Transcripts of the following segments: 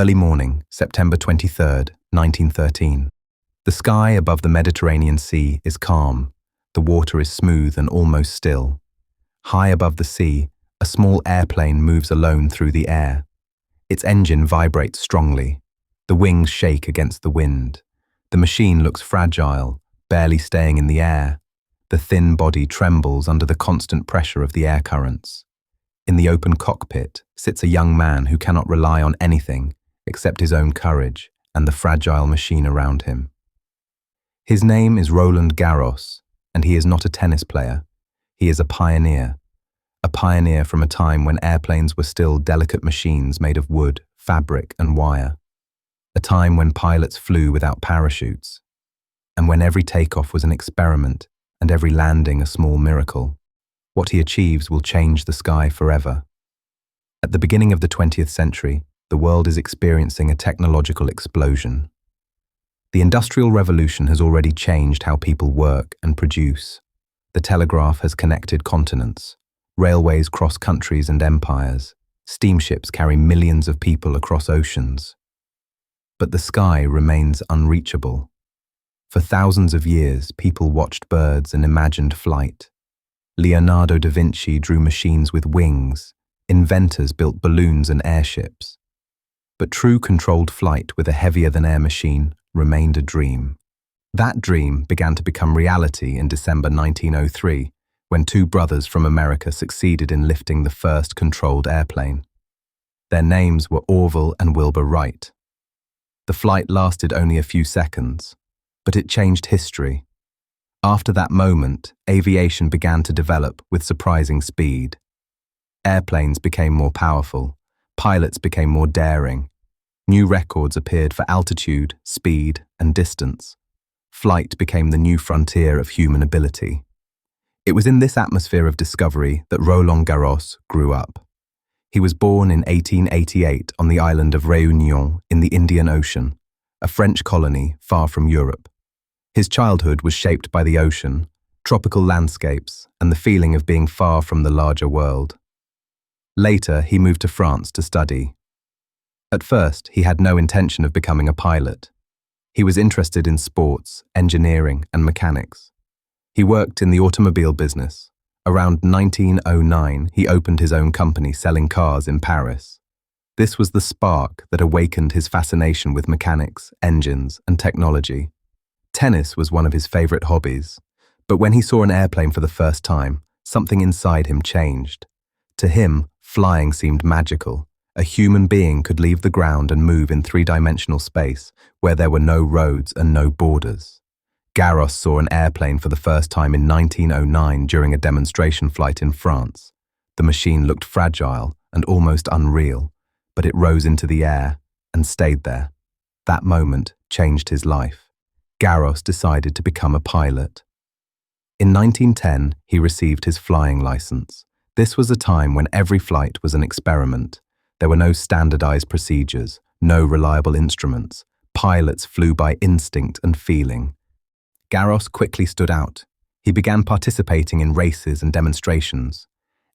early morning, September 23rd, 1913. The sky above the Mediterranean Sea is calm. The water is smooth and almost still. High above the sea, a small airplane moves alone through the air. Its engine vibrates strongly. The wings shake against the wind. The machine looks fragile, barely staying in the air. The thin body trembles under the constant pressure of the air currents. In the open cockpit sits a young man who cannot rely on anything except his own courage and the fragile machine around him. His name is Roland Garros, and he is not a tennis player. He is a pioneer from a time when airplanes were still delicate machines made of wood, fabric, and wire. A time when pilots flew without parachutes, and when every takeoff was an experiment and every landing a small miracle. What he achieves will change the sky forever. At the beginning of the 20th century, the world is experiencing a technological explosion. The Industrial Revolution has already changed how people work and produce. The telegraph has connected continents. Railways cross countries and empires. Steamships carry millions of people across oceans. But the sky remains unreachable. For thousands of years, people watched birds and imagined flight. Leonardo da Vinci drew machines with wings. Inventors built balloons and airships. But true controlled flight with a heavier-than-air machine remained a dream. That dream began to become reality in December 1903, when two brothers from America succeeded in lifting the first controlled airplane. Their names were Orville and Wilbur Wright. The flight lasted only a few seconds, but it changed history. After that moment, aviation began to develop with surprising speed. Airplanes became more powerful, pilots became more daring. New records appeared for altitude, speed, and distance. Flight became the new frontier of human ability. It was in this atmosphere of discovery that Roland Garros grew up. He was born in 1888 on the island of Réunion in the Indian Ocean, a French colony far from Europe. His childhood was shaped by the ocean, tropical landscapes, and the feeling of being far from the larger world. Later, he moved to France to study. At first, he had no intention of becoming a pilot. He was interested in sports, engineering, and mechanics. He worked in the automobile business. Around 1909, he opened his own company selling cars in Paris. This was the spark that awakened his fascination with mechanics, engines, and technology. Tennis was one of his favorite hobbies, but when he saw an airplane for the first time, something inside him changed. To him, flying seemed magical. A human being could leave the ground and move in three-dimensional space where there were no roads and no borders. Garros saw an airplane for the first time in 1909 during a demonstration flight in France. The machine looked fragile and almost unreal, but it rose into the air and stayed there. That moment changed his life. Garros decided to become a pilot. In 1910, he received his flying license. This was a time when every flight was an experiment. There were no standardized procedures, no reliable instruments. Pilots flew by instinct and feeling. Garros quickly stood out. He began participating in races and demonstrations.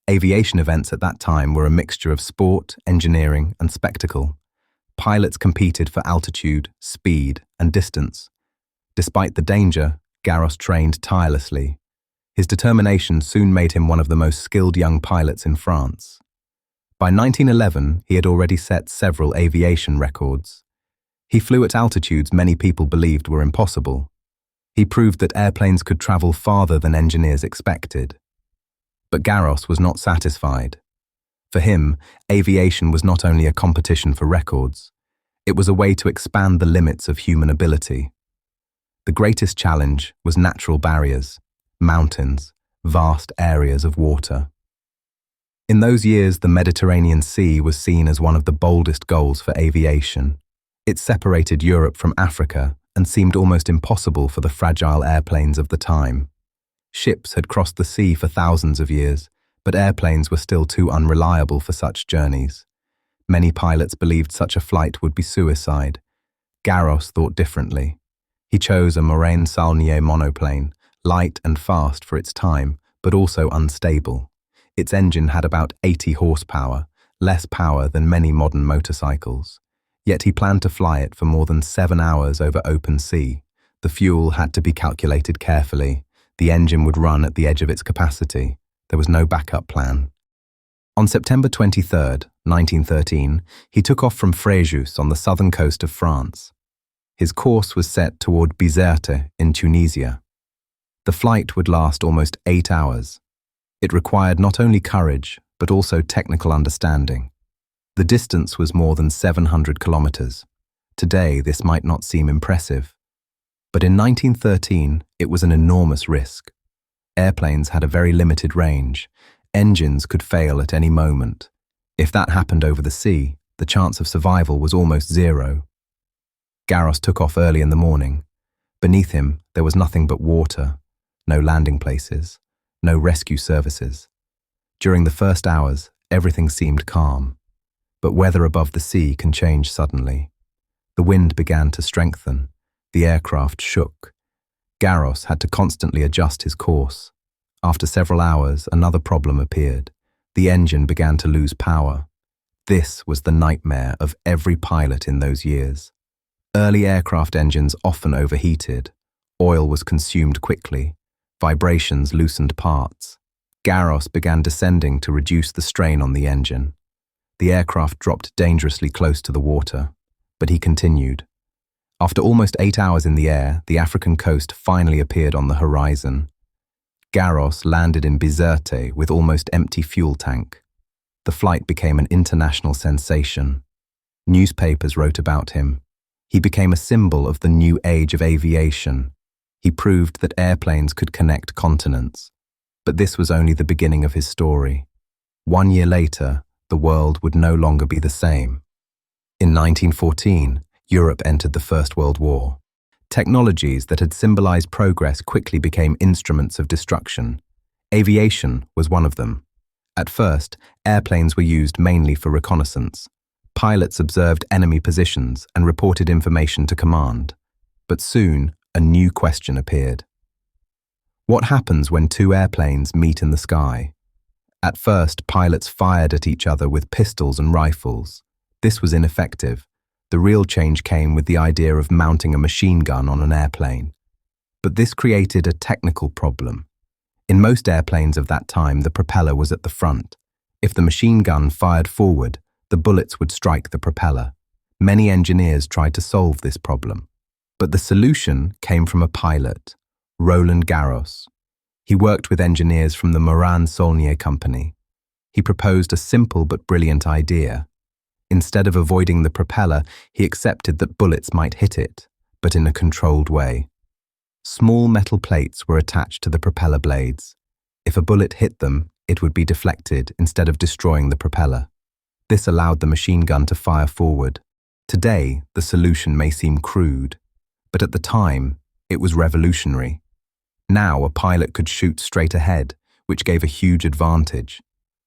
Aviation events at that time were a mixture of sport, engineering, and spectacle. Pilots competed for altitude, speed, and distance. Despite the danger, Garros trained tirelessly. His determination soon made him one of the most skilled young pilots in France. By 1911, he had already set several aviation records. He flew at altitudes many people believed were impossible. He proved that airplanes could travel farther than engineers expected. But Garros was not satisfied. For him, aviation was not only a competition for records. It was a way to expand the limits of human ability. The greatest challenge was natural barriers, mountains, vast areas of water. In those years, the Mediterranean Sea was seen as one of the boldest goals for aviation. It separated Europe from Africa and seemed almost impossible for the fragile airplanes of the time. Ships had crossed the sea for thousands of years, but airplanes were still too unreliable for such journeys. Many pilots believed such a flight would be suicide. Garros thought differently. He chose a Morane-Saulnier monoplane, light and fast for its time, but also unstable. Its engine had about 80 horsepower, less power than many modern motorcycles. Yet he planned to fly it for more than 7 hours over open sea. The fuel had to be calculated carefully. The engine would run at the edge of its capacity. There was no backup plan. On September 23, 1913, he took off from Fréjus on the southern coast of France. His course was set toward Bizerte in Tunisia. The flight would last almost 8 hours. It required not only courage, but also technical understanding. The distance was more than 700 kilometers. Today, this might not seem impressive. But in 1913, it was an enormous risk. Airplanes had a very limited range. Engines could fail at any moment. If that happened over the sea, the chance of survival was almost zero. Garros took off early in the morning. Beneath him, there was nothing but water, no landing places, no rescue services. During the first hours, everything seemed calm. But weather above the sea can change suddenly. The wind began to strengthen. The aircraft shook. Garros had to constantly adjust his course. After several hours, another problem appeared. The engine began to lose power. This was the nightmare of every pilot in those years. Early aircraft engines often overheated. Oil was consumed quickly. Vibrations loosened parts. Garros began descending to reduce the strain on the engine. The aircraft dropped dangerously close to the water, but he continued. After almost 8 hours in the air, the African coast finally appeared on the horizon. Garros landed in Bizerte with almost empty fuel tank. The flight became an international sensation. Newspapers wrote about him. He became a symbol of the new age of aviation. He proved that airplanes could connect continents. But this was only the beginning of his story. 1 year later, the world would no longer be the same. In 1914, Europe entered the First World War. Technologies that had symbolized progress quickly became instruments of destruction. Aviation was one of them. At first, airplanes were used mainly for reconnaissance. Pilots observed enemy positions and reported information to command. But soon, a new question appeared. What happens when two airplanes meet in the sky? At first, pilots fired at each other with pistols and rifles. This was ineffective. The real change came with the idea of mounting a machine gun on an airplane. But this created a technical problem. In most airplanes of that time, the propeller was at the front. If the machine gun fired forward, the bullets would strike the propeller. Many engineers tried to solve this problem. But the solution came from a pilot, Roland Garros. He worked with engineers from the Moran-Saulnier company. He proposed a simple but brilliant idea. Instead of avoiding the propeller, he accepted that bullets might hit it, but in a controlled way. Small metal plates were attached to the propeller blades. If a bullet hit them, it would be deflected instead of destroying the propeller. This allowed the machine gun to fire forward. Today, the solution may seem crude, but at the time, it was revolutionary. Now, a pilot could shoot straight ahead, which gave a huge advantage.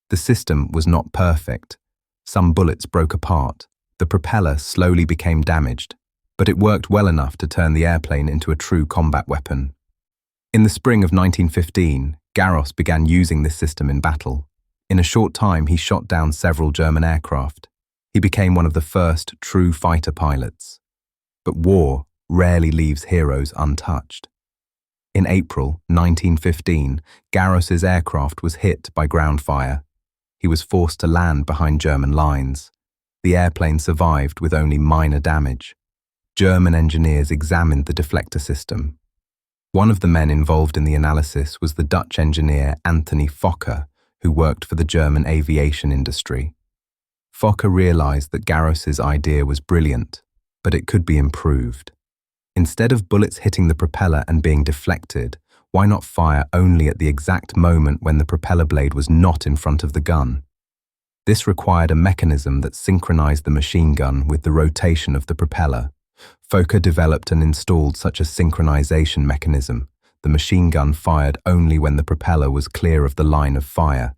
The system was not perfect. Some bullets broke apart. The propeller slowly became damaged, but it worked well enough to turn the airplane into a true combat weapon. In the spring of 1915, Garros began using this system in battle. In a short time, he shot down several German aircraft. He became one of the first true fighter pilots. But war rarely leaves heroes untouched. In April 1915, Garros's aircraft was hit by ground fire. He was forced to land behind German lines. The airplane survived with only minor damage. German engineers examined the deflector system. One of the men involved in the analysis was the Dutch engineer Anthony Fokker, who worked for the German aviation industry. Fokker realized that Garros's idea was brilliant, but it could be improved. Instead of bullets hitting the propeller and being deflected, why not fire only at the exact moment when the propeller blade was not in front of the gun? This required a mechanism that synchronized the machine gun with the rotation of the propeller. Fokker developed and installed such a synchronization mechanism. The machine gun fired only when the propeller was clear of the line of fire.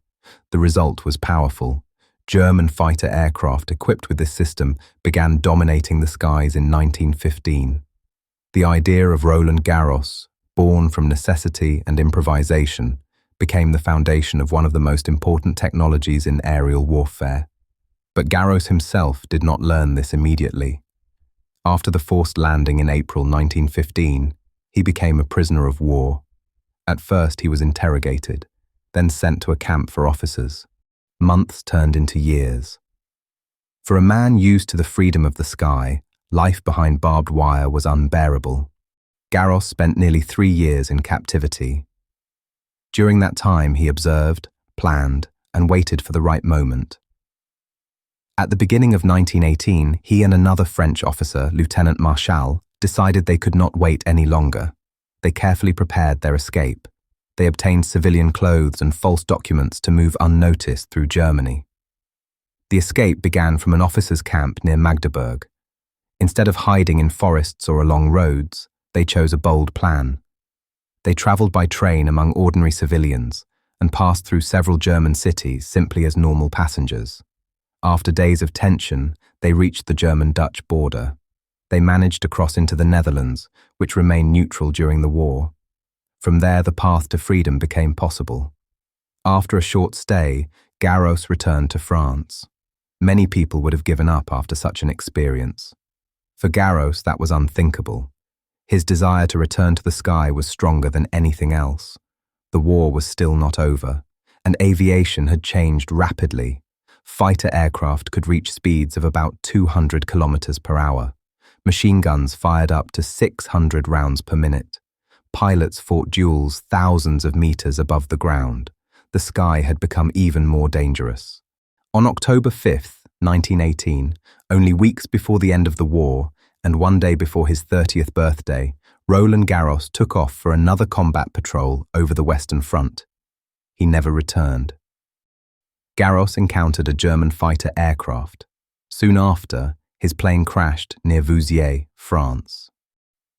The result was powerful. German fighter aircraft equipped with this system began dominating the skies in 1915. The idea of Roland Garros, born from necessity and improvisation, became the foundation of one of the most important technologies in aerial warfare. But Garros himself did not learn this immediately. After the forced landing in April 1915, he became a prisoner of war. At first he was interrogated, then sent to a camp for officers. Months turned into years. For a man used to the freedom of the sky, life behind barbed wire was unbearable. Garros spent nearly 3 years in captivity. During that time he observed, planned, and waited for the right moment. At the beginning of 1918, he and another French officer, Lieutenant Marchal, decided they could not wait any longer. They carefully prepared their escape. They obtained civilian clothes and false documents to move unnoticed through Germany. The escape began from an officers' camp near Magdeburg. Instead of hiding in forests or along roads, they chose a bold plan. They traveled by train among ordinary civilians and passed through several German cities simply as normal passengers. After days of tension, they reached the German-Dutch border. They managed to cross into the Netherlands, which remained neutral during the war. From there, the path to freedom became possible. After a short stay, Garros returned to France. Many people would have given up after such an experience. For Garros, that was unthinkable. His desire to return to the sky was stronger than anything else. The war was still not over, and aviation had changed rapidly. Fighter aircraft could reach speeds of about 200 kilometers per hour. Machine guns fired up to 600 rounds per minute. Pilots fought duels thousands of meters above the ground. The sky had become even more dangerous. On October 5th, 1918, only weeks before the end of the war, and one day before his 30th birthday, Roland Garros took off for another combat patrol over the Western Front. He never returned. Garros encountered a German fighter aircraft. Soon after, his plane crashed near Vouziers, France.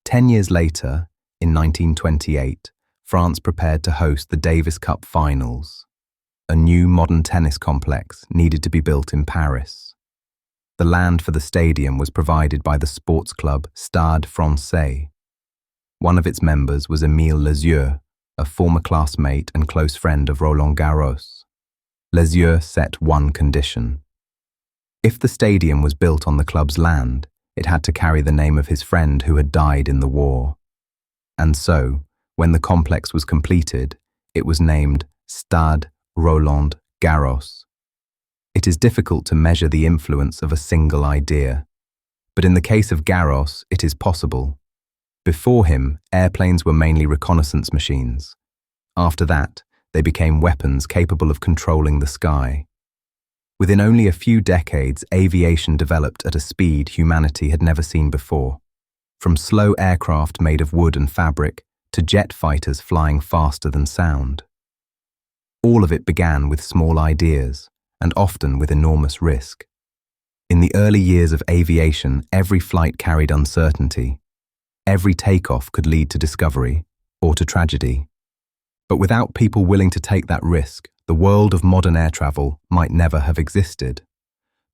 10 years later, in 1928, France prepared to host the Davis Cup finals. A new modern tennis complex needed to be built in Paris. The land for the stadium was provided by the sports club Stade Français. One of its members was Émile Lezieux, a former classmate and close friend of Roland Garros. Lezieux set one condition. If the stadium was built on the club's land, it had to carry the name of his friend who had died in the war. And so, when the complex was completed, it was named Stade Roland Garros. It is difficult to measure the influence of a single idea, but in the case of Garros, it is possible. Before him, airplanes were mainly reconnaissance machines. After that, they became weapons capable of controlling the sky. Within only a few decades, aviation developed at a speed humanity had never seen before. From slow aircraft made of wood and fabric to jet fighters flying faster than sound. All of it began with small ideas, and often with enormous risk. In the early years of aviation, every flight carried uncertainty. Every takeoff could lead to discovery or to tragedy. But without people willing to take that risk, the world of modern air travel might never have existed.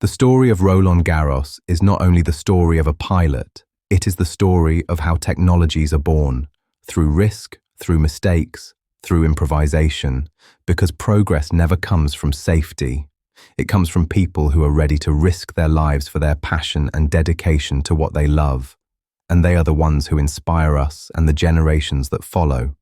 The story of Roland Garros is not only the story of a pilot, it is the story of how technologies are born, through risk, through mistakes, through improvisation, because progress never comes from safety. It comes from people who are ready to risk their lives for their passion and dedication to what they love. And they are the ones who inspire us and the generations that follow.